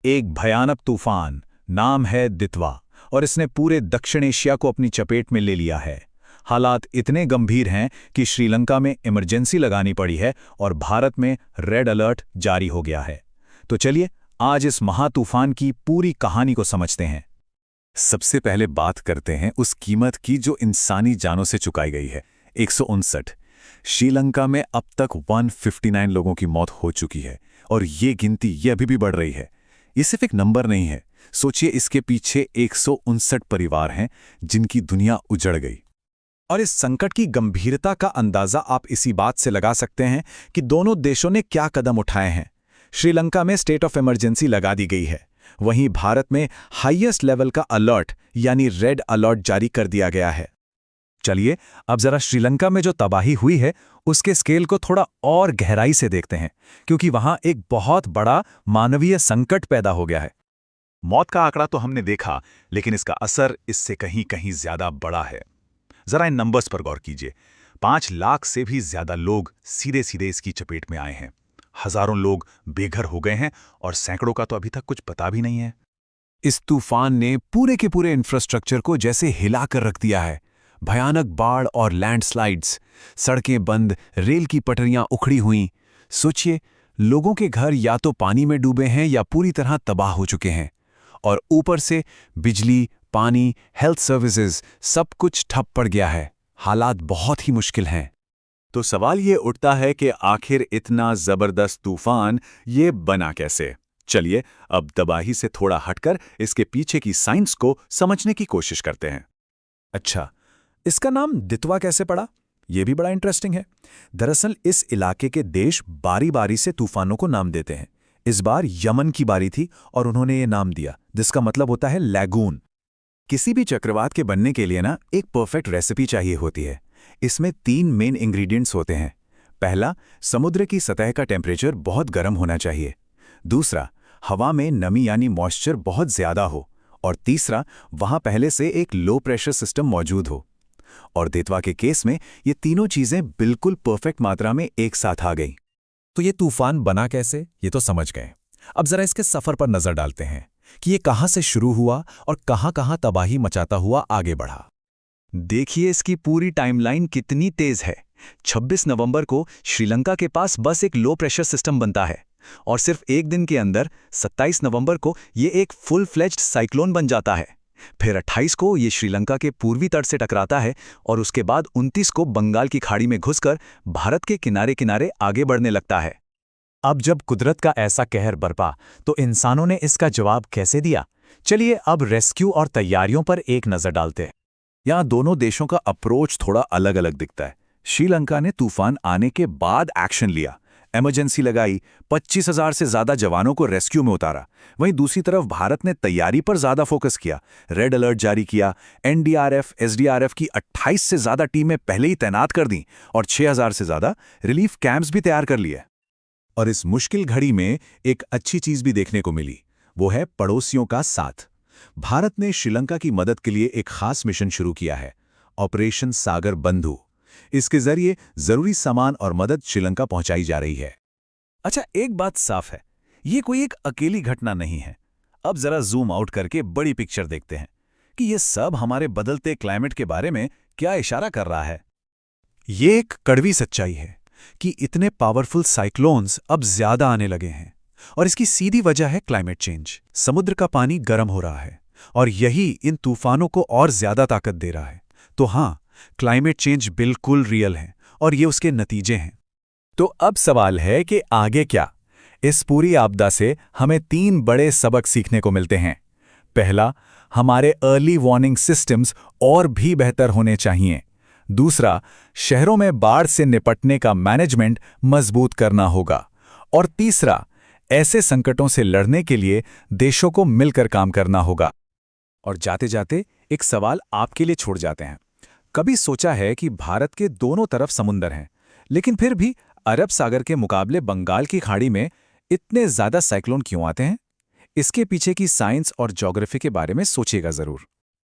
एक भयानक तूफान, नाम है दितवा, और इसने पूरे दक्षिण एशिया को अपनी चपेट में ले लिया है। हालात इतने गंभीर हैं कि श्रीलंका में इमरजेंसी लगानी पड़ी है और भारत में रेड अलर्ट जारी हो गया है। तो चलिए आज इस महातूफान की पूरी कहानी को समझते हैं। सबसे पहले बात करते हैं उस कीमत की जो इंसानी जानों से चुकाई गई है। 159। श्रीलंका में अब तक 159 लोगों की मौत हो चुकी है और ये गिनती अभी भी बढ़ रही है। ये सिर्फ एक नंबर नहीं है, सोचिए इसके पीछे 159 परिवार हैं जिनकी दुनिया उजड़ गई। और इस संकट की गंभीरता का अंदाजा आप इसी बात से लगा सकते हैं कि दोनों देशों ने क्या कदम उठाए हैं। श्रीलंका में स्टेट ऑफ इमरजेंसी लगा दी गई है, वहीं भारत में हाईएस्ट लेवल का अलर्ट यानी रेड अलर्ट जारी कर दिया गया है। चलिए अब जरा श्रीलंका में जो तबाही हुई है उसके स्केल को थोड़ा और गहराई से देखते हैं, क्योंकि वहां एक बहुत बड़ा मानवीय संकट पैदा हो गया है। मौत का आंकड़ा तो हमने देखा, लेकिन इसका असर इससे कहीं कहीं ज्यादा बड़ा है। जरा इन नंबर्स पर गौर कीजिए। 5 लाख से भी ज्यादा लोग सीधे सीधे इसकी चपेट में आए हैं। हजारों लोग बेघर हो गए हैं और सैकड़ों का तो अभी तक कुछ पता भी नहीं है। इस तूफान ने पूरे के पूरे इंफ्रास्ट्रक्चर को जैसे हिलाकर रख दिया है। भयानक बाढ़ और लैंडस्लाइड्स, सड़कें बंद, रेल की पटरियां उखड़ी हुईं। सोचिए, लोगों के घर या तो पानी में डूबे हैं या पूरी तरह तबाह हो चुके हैं। और ऊपर से बिजली, पानी, हेल्थ सर्विसेज सब कुछ ठप पड़ गया है। हालात बहुत ही मुश्किल हैं। तो सवाल ये उठता है कि आखिर इतना जबरदस्त तूफान ये बना कैसे? चलिए अब तबाही से थोड़ा हटकर इसके पीछे की साइंस को समझने की कोशिश करते हैं। अच्छा, इसका नाम दितवा कैसे पड़ा? यह भी बड़ा इंटरेस्टिंग है। दरअसल इस इलाके के देश बारी बारी से तूफानों को नाम देते हैं। इस बार यमन की बारी थी और उन्होंने ये नाम दिया, जिसका मतलब होता है लैगून। किसी भी चक्रवात के बनने के लिए ना एक परफेक्ट रेसिपी चाहिए होती है। इसमें 3 मेन इंग्रेडिएंट्स होते हैं। पहला, समुद्र की सतह का टेम्परेचर बहुत गर्म होना चाहिए। दूसरा, हवा में नमी यानी मॉइस्चर बहुत ज्यादा हो। और तीसरा, वहां पहले से एक लो प्रेशर सिस्टम मौजूद हो। और दितवा के केस में ये तीनों चीजें बिल्कुल परफेक्ट मात्रा में एक साथ आ गई। तो ये तूफान बना कैसे, ये तो समझ गए। अब जरा इसके सफर पर नजर डालते हैं कि ये कहां से शुरू हुआ और कहां कहां तबाही मचाता हुआ आगे बढ़ा। देखिए इसकी पूरी टाइमलाइन कितनी तेज है। 26 नवंबर को श्रीलंका के पास बस एक लो प्रेशर सिस्टम बनता है और सिर्फ एक दिन के अंदर 27 नवंबर को ये एक फुल फ्लेज्ड साइक्लोन बन जाता है। फिर 28 को ये श्रीलंका के पूर्वी तट से टकराता है और उसके बाद 29 को बंगाल की खाड़ी में घुसकर भारत के किनारे किनारे आगे बढ़ने लगता है। अब जब कुदरत का ऐसा कहर बरपा तो इंसानों ने इसका जवाब कैसे दिया? चलिए अब रेस्क्यू और तैयारियों पर एक नजर डालते हैं। यहाँ दोनों देशों का अप्रोच थोड़ा अलग अलग दिखता है। श्रीलंका ने तूफान आने के बाद एक्शन लिया, इमरजेंसी लगाई, 25,000 से ज्यादा जवानों को रेस्क्यू में उतारा। वहीं दूसरी तरफ भारत ने तैयारी पर ज्यादा फोकस किया, रेड अलर्ट जारी किया, एनडीआरएफ, एसडीआरएफ की 28 से ज्यादा टीमें पहले ही तैनात कर दी और 6,000 से ज्यादा रिलीफ कैंप्स भी तैयार कर लिए। और इस मुश्किल घड़ी में एक अच्छी चीज भी देखने को मिली, वो है पड़ोसियों का साथ। भारत ने श्रीलंका की मदद के लिए एक खास मिशन शुरू किया है, ऑपरेशन सागर बंधु। इसके जरिए जरूरी सामान और मदद श्रीलंका पहुंचाई जा रही है। अच्छा, एक बात साफ है, ये कोई एक अकेली घटना नहीं है। अब जरा जूम आउट करके बड़ी पिक्चर देखते हैं कि ये सब हमारे बदलते क्लाइमेट के बारे में क्या इशारा कर रहा है। ये एक कड़वी सच्चाई है कि इतने पावरफुल साइक्लोन्स अब ज्यादा आने लगे हैं और इसकी सीधी वजह है क्लाइमेट चेंज। समुद्र का पानी गर्म हो रहा है और यही इन तूफानों को और ज्यादा ताकत दे रहा है। तो हाँ, क्लाइमेट चेंज बिल्कुल रियल है और ये उसके नतीजे हैं। तो अब सवाल है कि आगे क्या? इस पूरी आपदा से हमें 3 बड़े सबक सीखने को मिलते हैं। पहला, हमारे अर्ली वार्निंग सिस्टम्स और भी बेहतर होने चाहिए। दूसरा, शहरों में बाढ़ से निपटने का मैनेजमेंट मजबूत करना होगा। और तीसरा, ऐसे संकटों से लड़ने के लिए देशों को मिलकर काम करना होगा। और जाते जाते एक सवाल आपके लिए छोड़ जाते हैं। कभी सोचा है कि भारत के दोनों तरफ समुंदर हैं, लेकिन फिर भी अरब सागर के मुकाबले बंगाल की खाड़ी में इतने ज्यादा साइक्लोन क्यों आते हैं? इसके पीछे की साइंस और ज्योग्राफी के बारे में सोचिएगा जरूर।